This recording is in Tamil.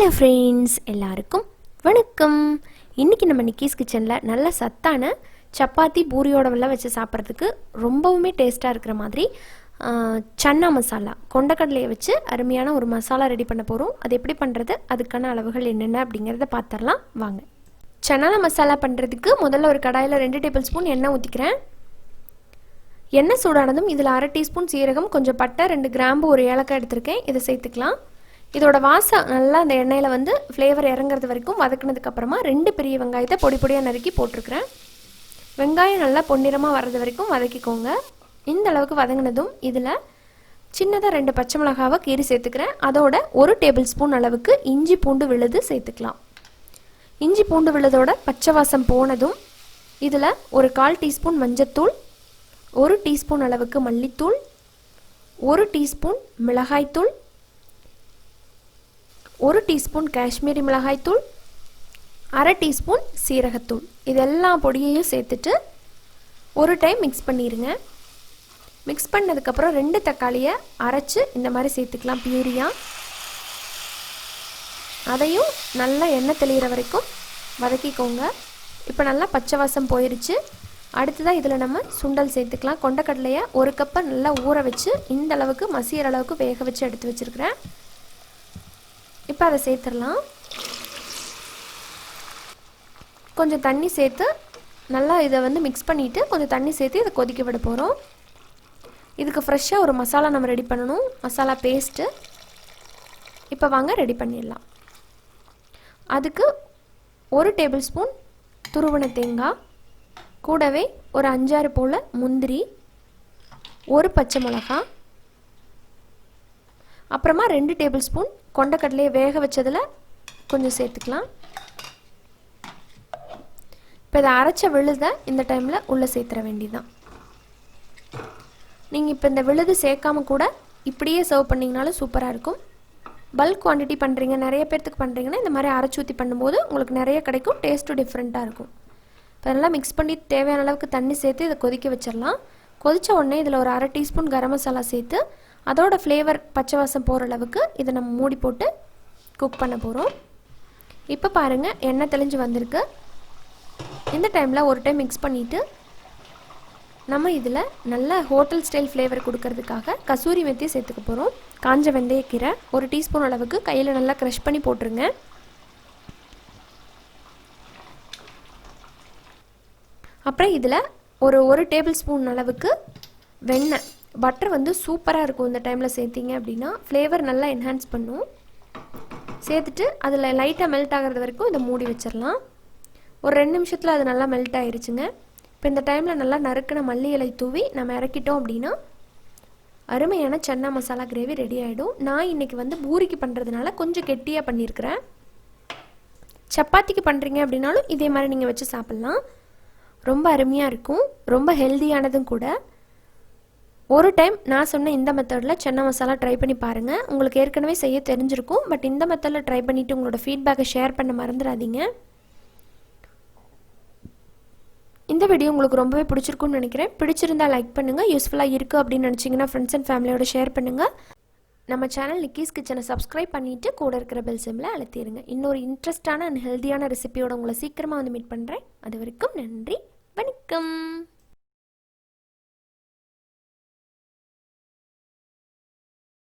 ஹலோ ஃப்ரெண்ட்ஸ், எல்லாருக்கும் வணக்கம். இன்றைக்கி நம்ம நிக்கீஸ் கிச்சனில் நல்ல சத்தான சப்பாத்தி பூரியோடவெல்லாம் வச்சு சாப்பிட்றதுக்கு ரொம்பவுமே டேஸ்ட்டாக இருக்கிற மாதிரி சன்னா மசாலா கொண்டக்கடலையை வச்சு அருமையான ஒரு மசாலா ரெடி பண்ண போகிறோம். அது எப்படி பண்ணுறது, அதுக்கான அளவுகள் என்னென்ன அப்படிங்கிறத பார்த்துடலாம் வாங்க. சன்னா மசாலா பண்ணுறதுக்கு முதல்ல ஒரு கடாயில் 2 டேபிள் ஸ்பூன் எண்ணெய் ஊற்றிக்கிறேன். எண்ணெய் சூடானதும் இதில் 1/2 டீஸ்பூன் சீரகம், கொஞ்சம் பட்டை, 2 கிராம்பு, ஒரு ஏலக்காய் எடுத்திருக்கேன். இதை சேர்த்துக்கலாம். இதோட வாசம் நல்லா அந்த எண்ணெயில் ஃப்ளேவர் இறங்குறது வரைக்கும் வதக்கினதுக்கப்புறமா 2 பெரிய வெங்காயத்தை பொடி பொடியாக நறுக்கி போட்டிருக்கிறேன். வெங்காயம் நல்லா பொன்னிறமாக வர்றது வரைக்கும் வதக்கிக்கோங்க. இந்த அளவுக்கு வதங்கினதும் இதில் சின்னதாக 2 பச்சை மிளகாவை கீரி சேர்த்துக்கிறேன். அதோட 1 டேபிள் ஸ்பூன் அளவுக்கு இஞ்சி பூண்டு விழுது சேர்த்துக்கலாம். இஞ்சி பூண்டு விழுதோட பச்சை வாசம் போனதும் இதில் ஒரு 1/4 டீஸ்பூன் மஞ்சத்தூள், 1 டீஸ்பூன் அளவுக்கு மல்லித்தூள், 1 டீஸ்பூன் மிளகாய்த்தூள், 1 டீஸ்பூன் காஷ்மீரி மிளகாய்த்தூள், 1/2 டீஸ்பூன் சீரகத்தூள், இதெல்லாம் பொடியையும் சேர்த்துட்டு ஒரு டைம் மிக்ஸ் பண்ணிடுங்க. மிக்ஸ் பண்ணதுக்கப்புறம் 2 தக்காளியை அரைச்சி இந்த மாதிரி சேர்த்துக்கலாம் பியூரியாக. அதையும் நல்லா எண்ணெய் தெளிகிற வரைக்கும் வதக்கிக்கோங்க. இப்போ நல்லா பச்சை வாசம் போயிடுச்சு. அடுத்ததாக இதில் நம்ம சுண்டல் சேர்த்துக்கலாம். கொண்டக்கடலையை 1 கப்பை நல்லா ஊற வச்சு இந்த அளவுக்கு மசிகிற அளவுக்கு வேக வச்சு எடுத்து வச்சுருக்கிறேன். இப்போ அதை சேர்த்துடலாம். கொஞ்சம் தண்ணி சேர்த்து நல்லா இதை மிக்ஸ் பண்ணிவிட்டு கொஞ்சம் தண்ணி சேர்த்து இதை கொதிக்க விட போகிறோம். இதுக்கு ஃப்ரெஷ்ஷாக ஒரு மசாலா நம்ம ரெடி பண்ணணும், மசாலா பேஸ்ட்டு. இப்போ வாங்க ரெடி பண்ணிடலாம். அதுக்கு 1 டேபிள் ஸ்பூன் துருவன தேங்காய், கூடவே ஒரு 5-6 போல் முந்திரி, 1 பச்சை மிளகாய், அப்புறமா 2 டேபிள் ஸ்பூன் கொண்டக்கடலையை வேக வச்சதில் கொஞ்சம் சேர்த்துக்கலாம். இப்போ இதை அரைச்ச விழுதை இந்த டைமில் உள்ளே சேர்த்துற வேண்டியதுதான். நீங்கள் இப்போ இந்த விழுது சேர்க்காம கூட இப்படியே சர்வ் பண்ணிங்கனாலும் சூப்பராக இருக்கும். பல்க் குவான்டிட்டி பண்ணுறீங்க, நிறைய பேர்த்துக்கு பண்ணுறீங்கன்னா இந்த மாதிரி அரைச்சி ஊற்றி பண்ணும்போது உங்களுக்கு நிறைய கிடைக்கும், டேஸ்ட்டும் டிஃப்ரெண்ட்டாக இருக்கும். இப்போ அதெல்லாம் மிக்ஸ் பண்ணி தேவையான அளவுக்கு தண்ணி சேர்த்து இதை கொதிக்க வச்சிடலாம். கொதித்த உடனே இதில் ஒரு 1/2 டீஸ்பூன் கரம் மசாலா சேர்த்து அதோட ஃப்ளேவர் பச்சை வாசம் போகிற அளவுக்கு இதை நம்ம மூடி போட்டு குக் பண்ண போகிறோம். இப்போ பாருங்கள், எண்ணெய் தெளிஞ்சு வந்திருக்கு. இந்த டைமில் ஒரு டைம் மிக்ஸ் பண்ணிவிட்டு நம்ம இதில் நல்ல ஹோட்டல் ஸ்டைல் ஃப்ளேவர் கொடுக்கறதுக்காக கசூரி மெத்தி சேர்த்துக்க போகிறோம். காஞ்ச வெந்தயக்கீரை 1 டீஸ்பூன் அளவுக்கு கையில் நல்லா க்ரஷ் பண்ணி போட்டுருங்க. அப்புறம் இதில் ஒரு 1 டேபிள் ஸ்பூன் அளவுக்கு வெண்ணெய், பட்டர் சூப்பராக இருக்கும். இந்த டைமில் சேர்த்திங்க அப்படின்னா ஃப்ளேவர் நல்லா என்ஹான்ஸ் பண்ணும். சேர்த்துட்டு அதில் லைட்டாக மெல்ட் ஆகிறது வரைக்கும் இதை மூடி வச்சிடலாம். ஒரு 2 நிமிஷத்தில் அது நல்லா மெல்ட் ஆகிடுச்சுங்க. இப்போ இந்த டைமில் நல்லா நறுக்கின மல்லி இலை தூவி நம்ம இறக்கிட்டோம் அப்படின்னா அருமையான சன்னா மசாலா கிரேவி ரெடி ஆகிடும். நான் இன்றைக்கி பூரிக்கு பண்ணுறதுனால கொஞ்சம் கெட்டியாக பண்ணியிருக்கிறேன். சப்பாத்திக்கு பண்ணுறீங்க அப்படின்னாலும் இதே மாதிரி நீங்கள் வச்சு சாப்பிட்லாம். ரொம்ப அருமையாக இருக்கும், ரொம்ப ஹெல்தியானதும் கூட. ஒரு டைம் நான் சொன்ன இந்த மெத்தடில் சன்னா மசாலா ட்ரை பண்ணி பாருங்கள். உங்களுக்கு ஏற்கனவே செய்ய தெரிஞ்சிருக்கும், பட் இந்த மெத்தடில் ட்ரை பண்ணிவிட்டு உங்களோட ஃபீட்பேக்கை ஷேர் பண்ண மறந்துடாதீங்க. இந்த வீடியோ உங்களுக்கு ரொம்பவே பிடிச்சிருக்குன்னு நினைக்கிறேன். பிடிச்சிருந்தால் லைக் பண்ணுங்கள். யூஸ்ஃபுல்லாக இருக்குது அப்படின்னு நினச்சிங்கன்னா ஃப்ரெண்ட்ஸ் அண்ட் ஃபேமிலியோட ஷேர் பண்ணுங்கள். நம்ம சேனல் நிக்கீஸ் கிச்சனை சப்ஸ்கிரைப் பண்ணிவிட்டு கூட இருக்கிற பெல் சிம்மில் அழுத்திடுங்க. இன்னொரு இன்ட்ரெஸ்டான அண்ட் ஹெல்த்தியான ரெசிபியோட உங்களை சீக்கிரமாக மீட் பண்ணுறேன். அது வரைக்கும் நன்றி, வணக்கம்.